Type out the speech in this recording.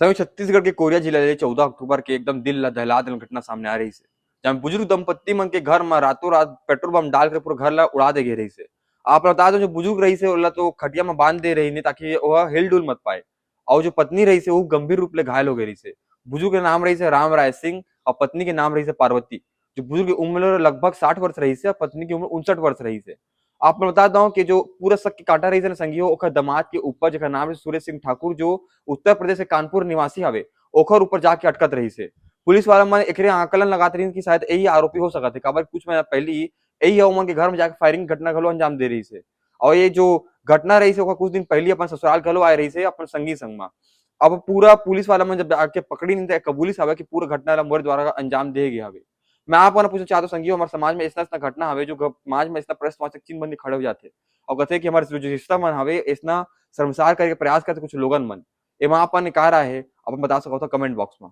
संयुक्त छत्तीसगढ़ के कोरिया जिला ले 14 अक्टूबर के एकदम दिल ला दहला देन घटना सामने आ रही से, जहां बुजुर्ग दंपत्ति मन के घर में रातों रात पेट्रोल बम डालकर पूरा घर ला उड़ा दे गे रही से। आप बता दो जो बुजुर्ग रही से ओला तो खटिया में बांध दे रही ने ताकि वह हिल डुल मत पाए, और जो पत्नी रही से वो गंभीर रूप ले घायल हो गई से। बुजुर्ग के नाम रही से राम राय सिंह और पत्नी के नाम रही से पार्वती। जो बुजुर्ग की उम्र लगभग 60 वर्ष रही से और पत्नी की उम्र 59 वर्ष रही से। आप मैं बता दूं कि जो पूरा शक के काटा रही से संगियो ओकर दामाद के ऊपर जेकर नाम है सूर्य सिंह ठाकुर, जो उत्तर प्रदेश के कानपुर निवासी हवे, ओकर ऊपर जाके अटकत रही से। पुलिस वाला मन एकरे आकलन लगात रही कि शायद यही आरोपी हो सकत है, काबर कुछ महीना पहले ही यही ओमन के घर में जाके फायरिंग घटना घलो अंजाम दे रही से। और ये जो घटना रही से ओकर कुछ दिन पहले अपन ससुराल घलो आए रही से अपन संगी संग में। अब पूरा पुलिस वाला मन जब आके पकड़ी नहीं कबूली हवे कि पूरा घटना ला मोर द्वारा अंजाम दे गया हवे। मैं आपको पूछना चाहता हूँ संगियो, हमारे समाज में इतना घटना हवे जो समाज में इतना प्रश्न चिन्ह बन के खड़े हो जाते और कहते कि हमारे जो रिश्ता मन हवे इतना शर्मसार करके प्रयास करते कुछ लोगन मन। एमा अपन का राय है अपन बता सको तो कमेंट बॉक्स में।